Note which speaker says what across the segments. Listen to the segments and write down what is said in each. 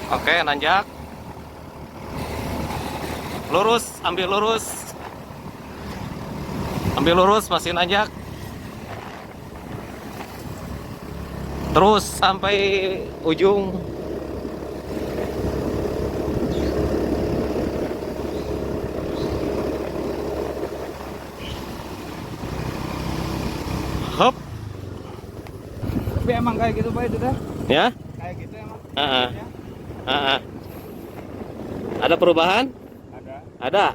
Speaker 1: Oke, nanjak. Lurus, ambil lurus. Ambil lurus, masih nanjak. Terus sampai ujung. Hop.
Speaker 2: Tapi emang kayak gitu Pak itu dah.
Speaker 1: Ya?
Speaker 2: Kayak gitu emang.
Speaker 1: Heeh.
Speaker 2: Ya,
Speaker 1: Heeh. Ada perubahan?
Speaker 2: ada.
Speaker 1: Ada.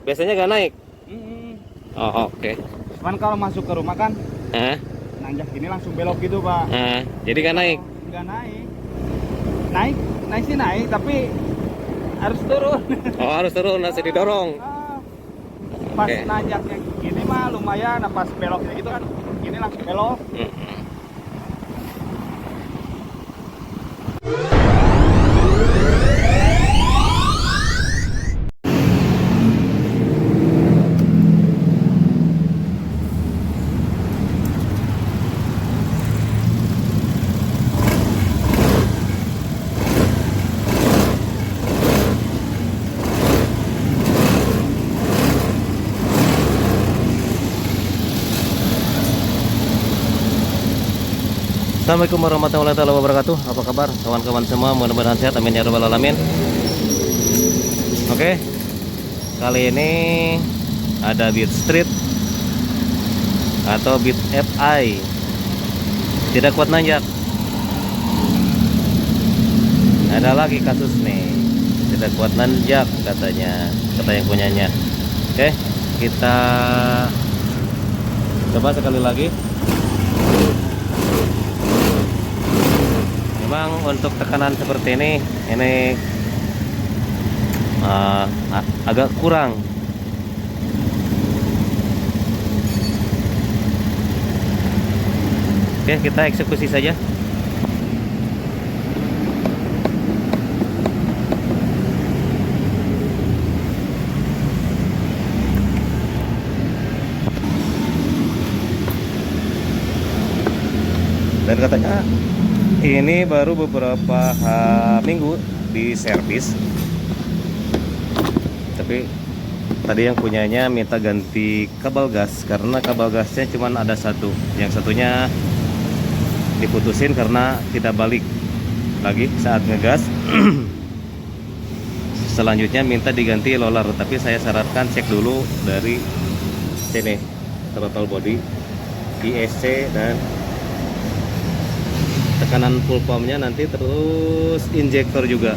Speaker 1: Biasanya gak naik.
Speaker 2: Mm-mm.
Speaker 1: Oh, oke.
Speaker 2: Cuman kalau masuk ke rumah kan
Speaker 1: Eh,
Speaker 2: nanjak gini langsung belok gitu Pak.
Speaker 1: jadi gak naik.
Speaker 2: Nggak naik. Naik, naik sih naik, tapi harus turun.
Speaker 1: Oh, harus turun, harus didorong.
Speaker 2: Ah, pas
Speaker 1: Oke.
Speaker 2: nanjaknya gini mah lumayan, nah pas beloknya gitu kan, gini langsung belok.
Speaker 1: Mm-mm. Assalamualaikum warahmatullahi wabarakatuh. Apa kabar kawan-kawan semua? Mudah-mudahan sehat, amin ya rabbal alamin. Oke, kali ini ada Beat Street atau Beat FI. Tidak kuat nanjak. Ada lagi kasus nih, tidak kuat nanjak katanya, kata yang punyanya. Oke, kita coba sekali lagi. Memang untuk tekanan seperti ini agak kurang. Oke, kita eksekusi saja. Dan katanya ini baru beberapa minggu di servis, tapi tadi yang punyanya minta ganti kabel gas karena kabel gasnya cuma ada satu, yang satunya diputusin karena tidak balik lagi saat ngegas. Selanjutnya minta diganti roller, tapi saya sarankan cek dulu dari sini, throttle body, ISC, dan tekanan full pumpnya, nanti terus injektor juga.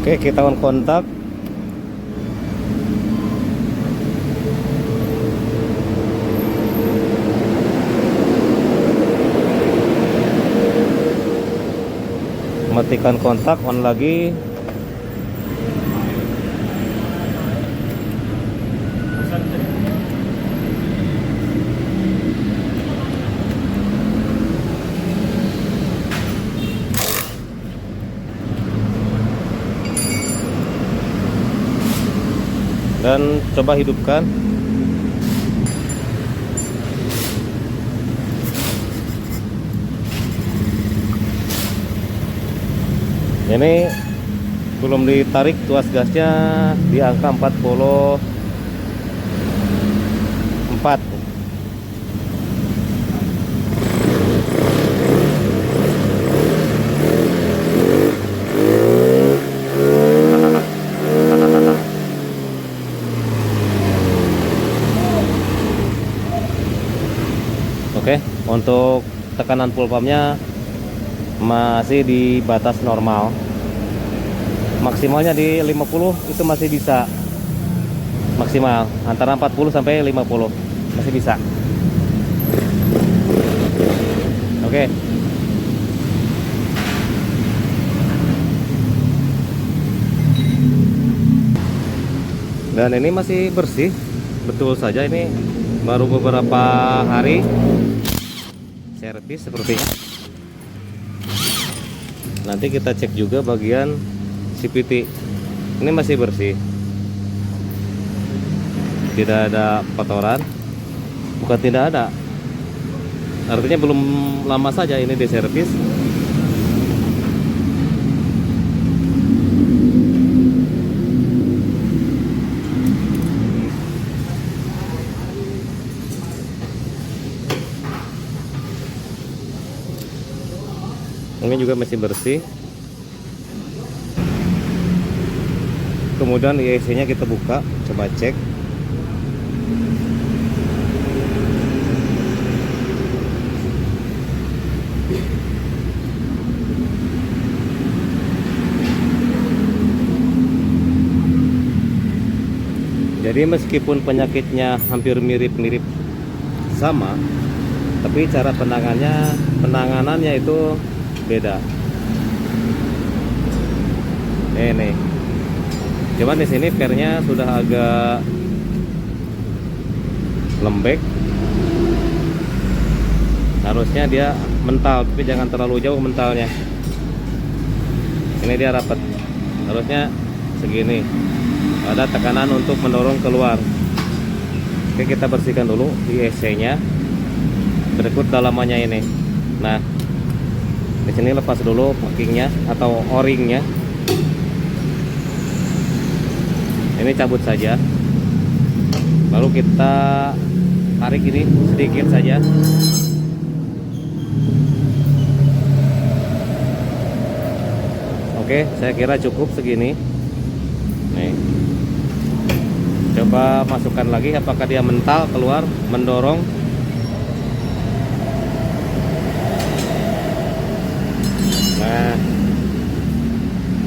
Speaker 1: Oke, kita on kontak. Matikan kontak, on lagi. Dan coba hidupkan. Ini belum ditarik, tuas gasnya di angka 44. Oke, untuk tekanan full pumpnya masih di batas normal. Maksimalnya di 50 itu masih bisa. Maksimal antara 40 sampai 50 masih bisa. Oke. Dan ini masih bersih. Betul saja ini baru beberapa hari servis sepertinya. Nanti kita cek juga bagian CVT. Ini masih bersih, tidak ada kotoran. Bukan tidak ada, artinya belum lama saja ini diservis. Ini juga masih bersih. Kemudian IEC nya kita buka, coba cek. Jadi meskipun penyakitnya hampir mirip-mirip sama, tapi cara penanganannya itu beda. Nih. Cuman di sini pernya sudah agak lembek. Harusnya dia mental, tapi jangan terlalu jauh mentalnya. Ini dia rapat. Harusnya segini. Ada tekanan untuk mendorong keluar. Oke, kita bersihkan dulu IEC-nya. Berikut dalamannya ini. Nah, di sini lepas dulu packingnya atau o-ringnya. Ini cabut saja. Lalu kita tarik ini sedikit saja. Oke, saya kira cukup segini. Nih. Coba masukkan lagi, apakah dia mental keluar, mendorong. Nah,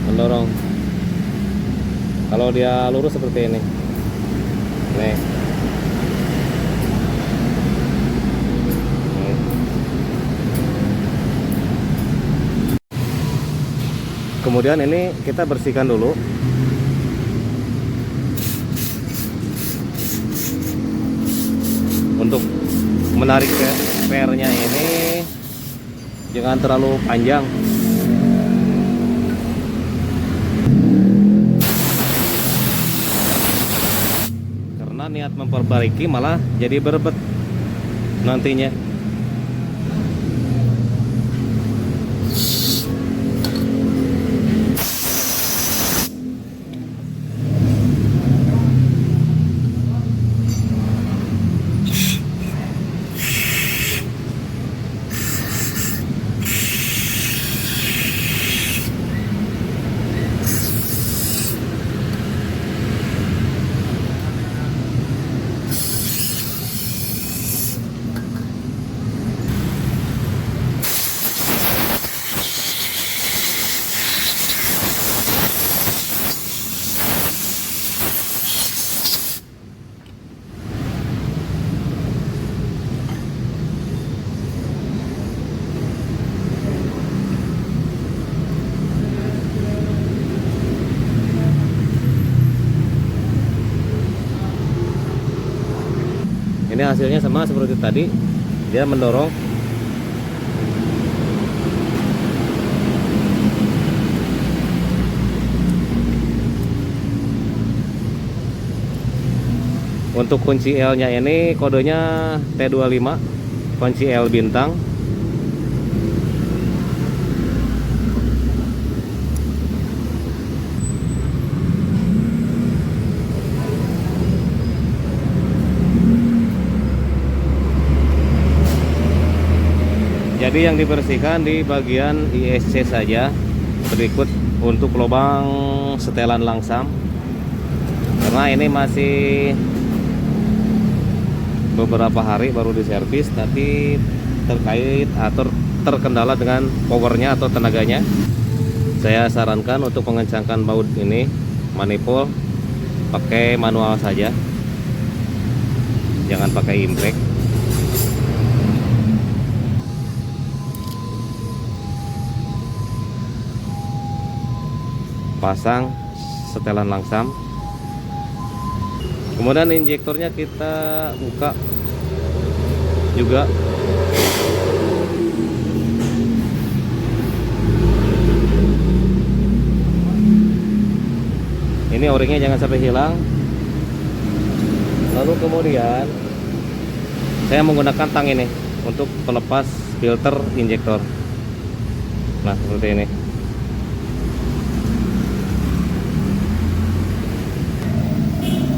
Speaker 1: mendorong. Kalau dia lurus seperti ini. Nih. Kemudian ini kita bersihkan dulu. Untuk menarik pernya ini jangan terlalu panjang. Karena niat memperbaiki malah jadi berebet nantinya. Ini hasilnya sama seperti tadi, dia mendorong. Untuk kunci L nya ini kodenya T25, kunci L bintang. Jadi yang dibersihkan di bagian ISC saja. Berikut untuk lubang setelan langsam, karena ini masih beberapa hari baru diservis, tapi terkait atau terkendala dengan powernya atau tenaganya, saya sarankan untuk mengencangkan baut ini manifold pakai manual saja, jangan pakai imprek. Pasang setelan langsam. Kemudian injektornya kita buka juga. Ini o-ringnya jangan sampai hilang. Lalu kemudian saya menggunakan tang ini untuk pelepas filter injektor. Nah, seperti ini.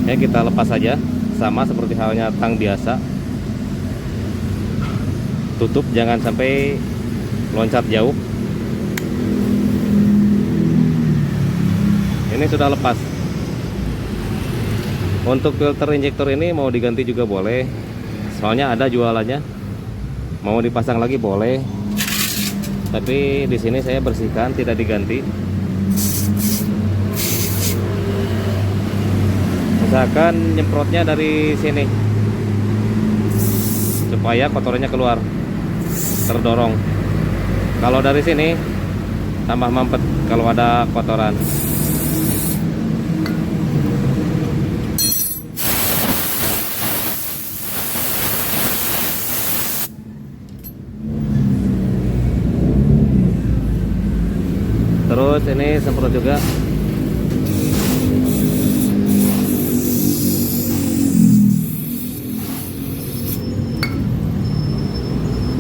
Speaker 1: Ya, kita lepas saja, sama seperti halnya tang biasa. Tutup, jangan sampai loncat jauh. Ini sudah lepas. Untuk filter injektor ini mau diganti juga boleh, soalnya ada jualannya. Mau dipasang lagi boleh, tapi di sini saya bersihkan, tidak diganti. Usahakan nyemprotnya dari sini supaya kotorannya keluar, terdorong. Kalau dari sini tambah mampet kalau ada kotoran. Terus ini semprot juga.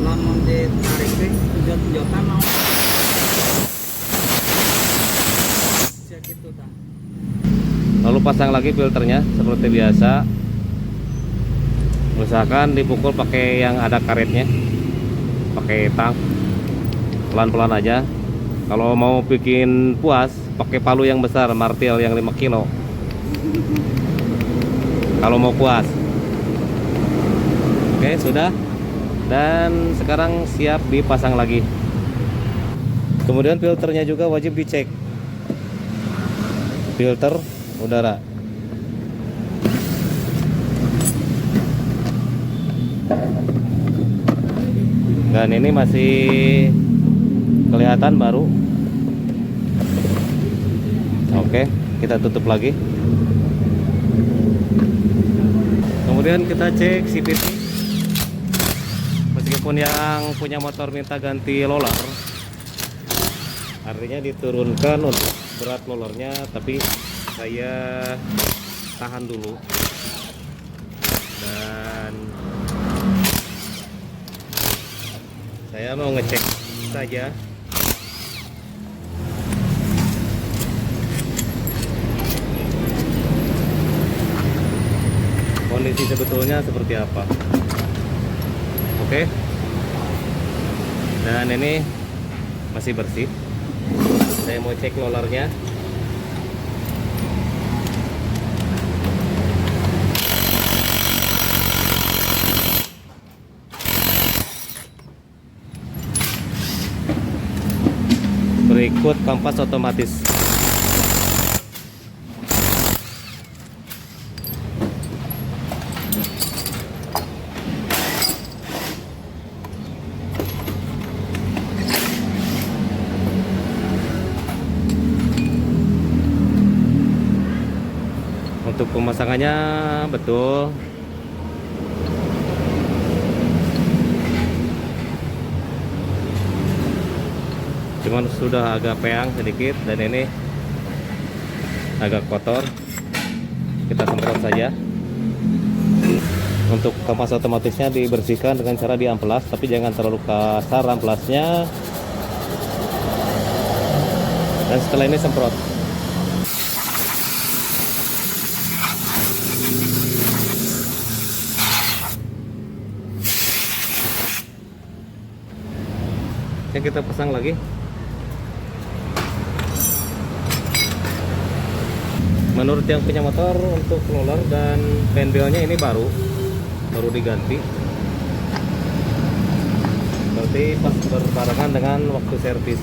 Speaker 2: Lamun ditarik teh tunjuk-tunjukkan mau. Cek itu tah.
Speaker 1: Lalu pasang lagi filternya seperti biasa. Usahakan dipukul pakai yang ada karetnya, pakai tang, pelan-pelan aja. Kalau mau bikin puas, pakai palu yang besar, martil yang 5 kilo. Kalau mau puas. Oke, sudah. Dan sekarang siap dipasang lagi. Kemudian filternya juga wajib dicek. Filter udara. Dan ini masih kelihatan baru. Oke, kita tutup lagi. Kemudian kita cek CVT. Meskipun yang punya motor minta ganti roller, artinya diturunkan untuk berat rollernya, tapi saya tahan dulu. Dan saya mau ngecek saja kondisi sebetulnya seperti apa. Oke. Dan ini masih bersih. Saya mau cek rollernya. Berikut kampas otomatis. Untuk pemasangannya betul. Cuman sudah agak peang sedikit dan ini agak kotor. Kita semprot saja. Untuk kampas otomatisnya dibersihkan dengan cara diamplas, tapi jangan terlalu kasar amplasnya. Dan setelah ini semprot. Yang kita pasang lagi. Menurut yang punya motor, untuk roller dan pendelnya ini baru diganti. Berarti pas berbarengan dengan waktu servis.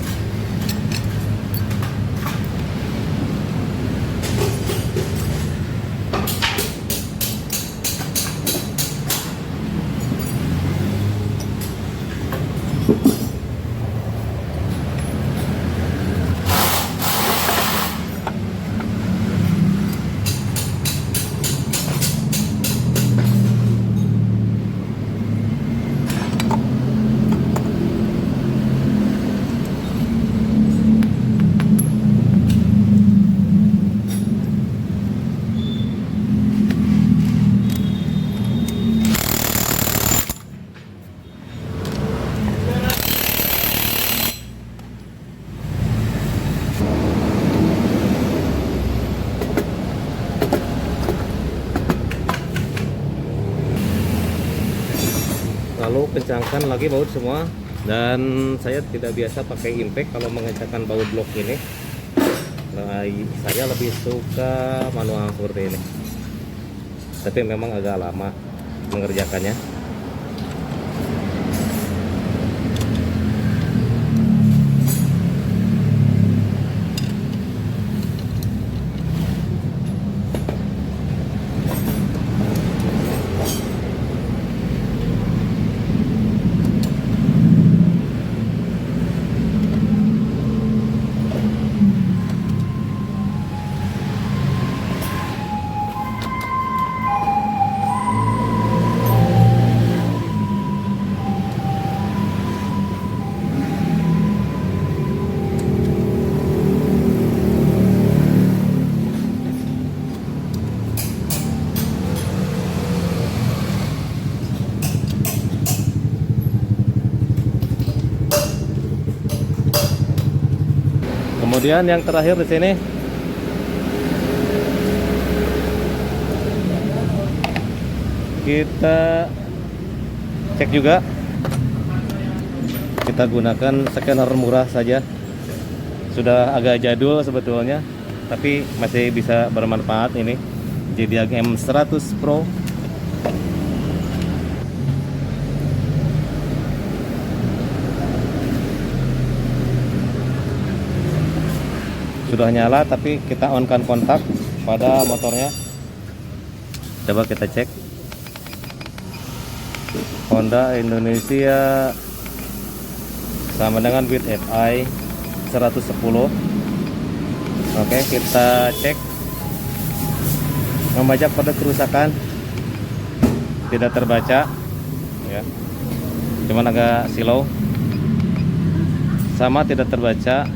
Speaker 1: Lalu kencangkan lagi baut semua. Dan saya tidak biasa pakai impact kalau mengencangkan baut blok ini. Nah, saya lebih suka manual seperti ini. Tapi memang agak lama mengerjakannya. Kemudian yang terakhir di sini kita cek juga. Kita gunakan scanner murah saja. Sudah agak jadul sebetulnya, tapi masih bisa bermanfaat ini. Zodiac M100 Pro. Sudah nyala, tapi kita on-kan kontak pada motornya. Coba kita cek. Honda Indonesia sama dengan with FI 110. Oke, kita cek. Membaca pada kerusakan tidak terbaca ya. Cuman agak silau. Sama tidak terbaca.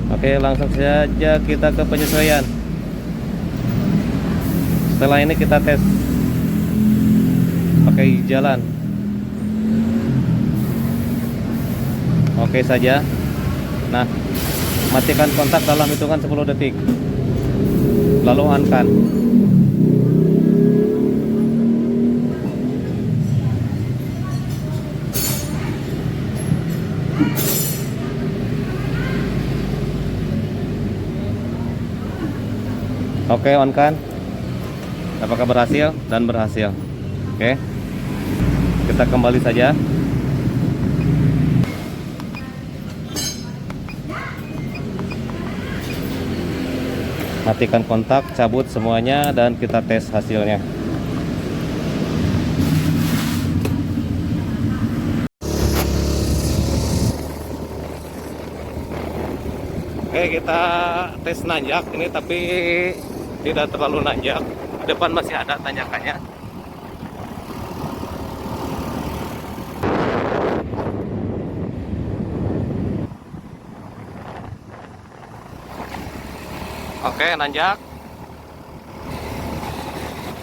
Speaker 1: Oke, langsung saja kita ke penyesuaian. Setelah ini kita tes pakai jalan. Oke saja. Nah, matikan kontak dalam hitungan 10 detik. Lalu on-kan. Oke, on-kan. Apakah berhasil? Dan berhasil. Oke. Kita kembali saja. Matikan kontak, cabut semuanya, dan kita tes hasilnya. Oke, kita tes nanjak ini, tapi tidak terlalu nanjak. Depan masih ada tanjakannya. Oke, nanjak.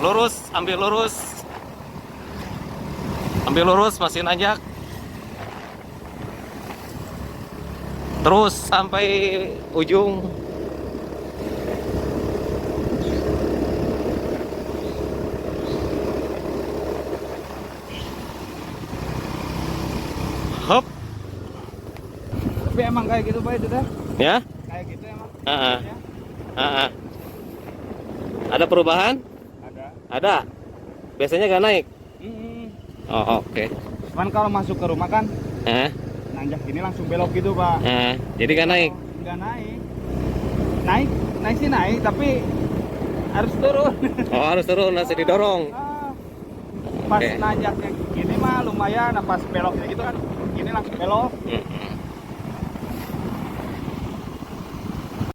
Speaker 1: Lurus, ambil lurus. Ambil lurus, masih nanjak. Terus sampai ujung. Hop.
Speaker 2: Tapi emang kayak gitu Pak itu dah.
Speaker 1: Ya?
Speaker 2: Kayak gitu emang.
Speaker 1: Heeh.
Speaker 2: Ya.
Speaker 1: Ada perubahan?
Speaker 2: Ada.
Speaker 1: Ada. Biasanya gak naik. Oh, oke.
Speaker 2: Cuman kalau masuk ke rumah kan nanjak gini langsung belok gitu Pak.
Speaker 1: Jadi gak naik.
Speaker 2: Nggak naik. Naik sih naik, tapi harus turun.
Speaker 1: Oh, harus turun, masih didorong.
Speaker 2: Pas
Speaker 1: Oke.
Speaker 2: nanjaknya gini mah lumayan, pas beloknya gitu kan, gini langsung belok.